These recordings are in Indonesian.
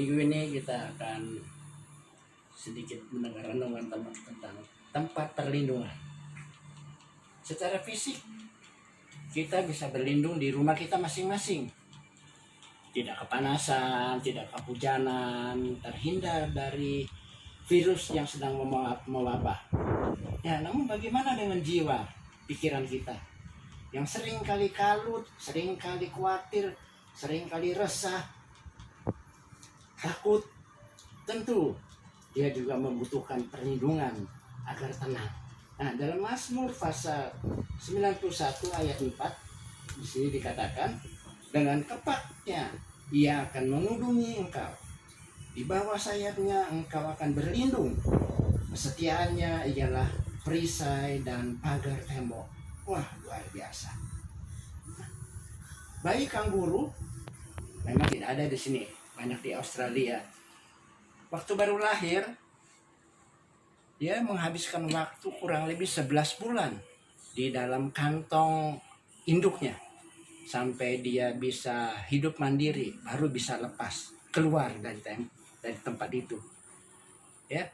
Minggu ini kita akan sedikit mendengar renungan tentang tempat perlindungan. Secara fisik, kita bisa berlindung di rumah kita masing-masing. Tidak kepanasan, tidak kehujanan, terhindar dari virus yang sedang mewabah. Ya, namun bagaimana dengan jiwa, pikiran kita? Yang sering kali kalut, sering kali khawatir, sering kali resah, takut. Tentu dia juga membutuhkan perlindungan agar tenang. Nah, dalam Mazmur pasal 91 ayat 4 di sini dikatakan, dengan kepaknya ia akan mengunjungi engkau, di bawah sayapnya engkau akan berlindung, kesetiaannya ialah perisai dan pagar tembok. Wah, luar biasa. Bayi kanguru memang tidak ada di sini, banyak di Australia. Waktu baru lahir, dia menghabiskan waktu kurang lebih 11 bulan di dalam kantong induknya sampai dia bisa hidup mandiri, baru bisa lepas keluar dari tempat itu. Ya.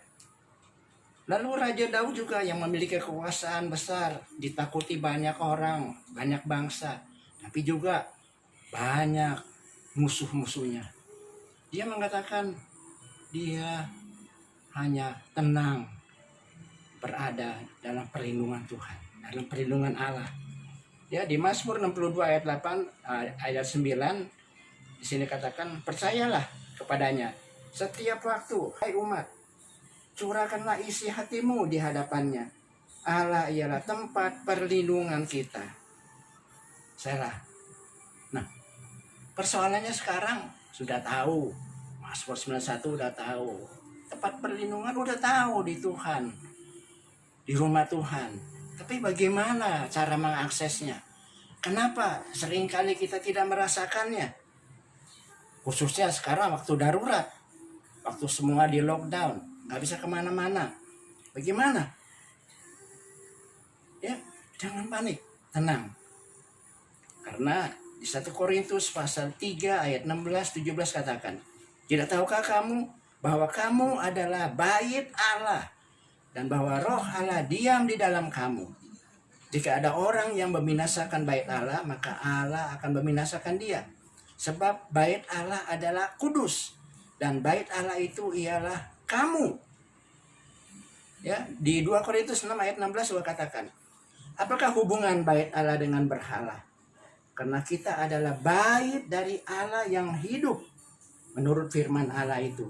Lalu Raja Daud juga yang memiliki kekuasaan besar, ditakuti banyak orang, banyak bangsa, tapi juga banyak musuh-musuhnya. Dia mengatakan dia hanya tenang berada dalam perlindungan Tuhan, dalam perlindungan Allah. Ya, di Mazmur 62 ayat 8 ayat 9 di sini katakan, percayalah kepadanya setiap waktu, hai umat, curahkanlah isi hatimu di hadapannya. Allah ialah tempat perlindungan kita. Salah. Nah, persoalannya sekarang sudah tahu. Mazmur 91 udah tahu. Tempat perlindungan udah tahu di Tuhan. Di rumah Tuhan. Tapi bagaimana cara mengaksesnya? Kenapa seringkali kita tidak merasakannya? Khususnya sekarang waktu darurat. Waktu semua di lockdown. Nggak bisa kemana-mana. Bagaimana? Ya, jangan panik, tenang. Karena di 1 Korintus pasal 3 ayat 16-17 katakan, tidak tahukah kamu bahwa kamu adalah bait Allah dan bahwa roh Allah diam di dalam kamu? Jika ada orang yang membinasakan bait Allah, maka Allah akan membinasakan dia. Sebab bait Allah adalah kudus dan bait Allah itu ialah kamu. Ya, di 2 Korintus 6 ayat 16 juga katakan, apakah hubungan bait Allah dengan berhala? Karena kita adalah bait dari Allah yang hidup. Menurut firman Allah itu,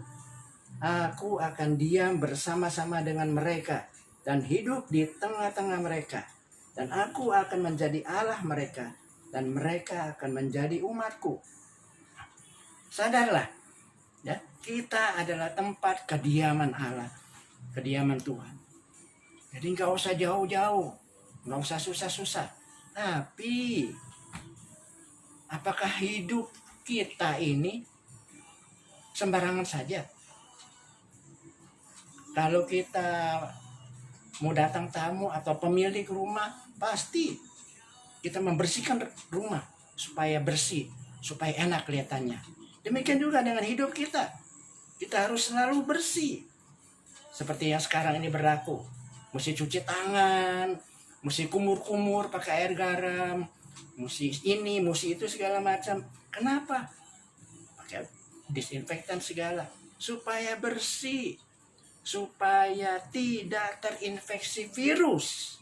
aku akan diam bersama-sama dengan mereka dan hidup di tengah-tengah mereka. Dan aku akan menjadi Allah mereka dan mereka akan menjadi umatku. Sadarlah, ya, kita adalah tempat kediaman Allah, kediaman Tuhan. Jadi nggak usah jauh-jauh, nggak usah susah-susah. Tapi apakah hidup kita ini sembarangan saja? Kalau kita mau datang tamu atau pemilik rumah, pasti kita membersihkan rumah supaya bersih, supaya enak kelihatannya. Demikian juga dengan hidup kita. Kita harus selalu bersih. Seperti yang sekarang ini berlaku. Mesti cuci tangan, mesti kumur-kumur pakai air garam, mesti ini, mesti itu segala macam. Kenapa? Pakai disinfektan segala. Supaya bersih. Supaya tidak terinfeksi virus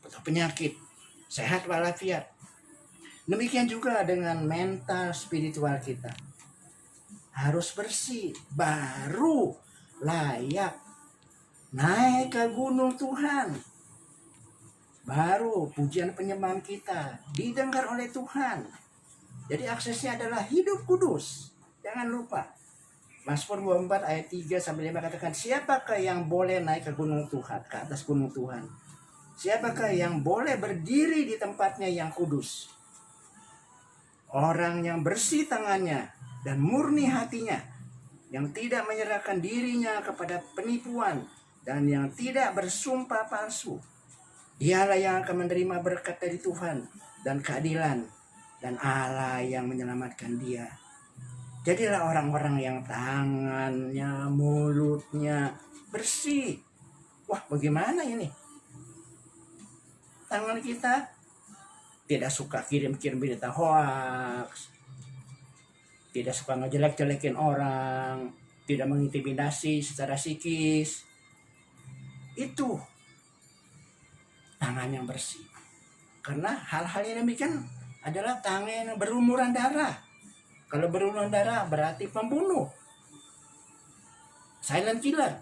atau penyakit, sehat walafiat. Demikian juga dengan mental spiritual kita. Harus bersih, baru layak naik ke gunung Tuhan. Baru pujian penyembahan kita didengar oleh Tuhan. Jadi aksesnya adalah hidup kudus. Jangan lupa. Mazmur 24 ayat 3-5 katakan, siapakah yang boleh naik ke gunung Tuhan, ke atas gunung Tuhan? Siapakah yang boleh berdiri di tempatnya yang kudus? Orang yang bersih tangannya dan murni hatinya, yang tidak menyerahkan dirinya kepada penipuan dan yang tidak bersumpah palsu. Dialah yang akan menerima berkat dari Tuhan dan keadilan, dan Allah yang menyelamatkan dia. Jadilah orang-orang yang tangannya, mulutnya bersih. Wah, bagaimana ini? Tangan kita tidak suka kirim-kirim berita hoax, tidak suka ngejelek-jelekin orang, tidak mengintimidasi secara psikis. Itu tangan yang bersih. Karena hal-hal yang demikian adalah tangan yang berlumuran darah. Kalau berlumuran darah berarti pembunuh, silent killer.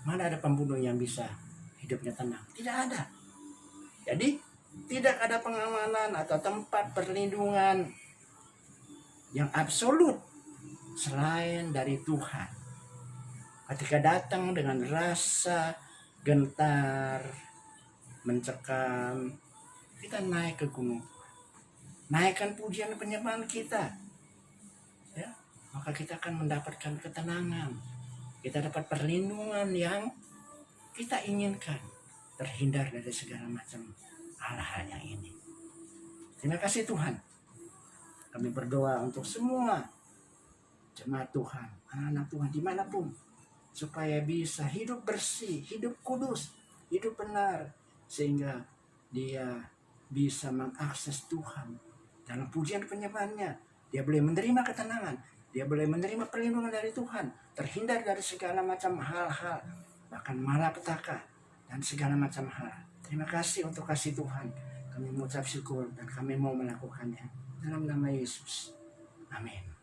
Mana ada pembunuh yang bisa hidupnya tenang? Tidak ada. Jadi tidak ada pengamanan atau tempat perlindungan yang absolut selain dari Tuhan. Ketika datang dengan rasa gentar, mencekam, kita naik ke gunung, naikkan pujian dan penyembahan kita, ya, maka kita akan mendapatkan ketenangan, kita dapat perlindungan yang kita inginkan, terhindar dari segala macam hal-hal yang ini. Terima kasih Tuhan. Kami berdoa untuk semua jemaat Tuhan, anak-anak Tuhan dimanapun, supaya bisa hidup bersih, hidup kudus, hidup benar, sehingga dia bisa mengakses Tuhan dalam pujian penyembahannya. Dia boleh menerima ketenangan, dia boleh menerima perlindungan dari Tuhan, terhindar dari segala macam hal-hal, bahkan malapetaka dan segala macam hal. Terima kasih untuk kasih Tuhan. Kami mengucap syukur dan kami mau melakukannya dalam nama Yesus. Amin.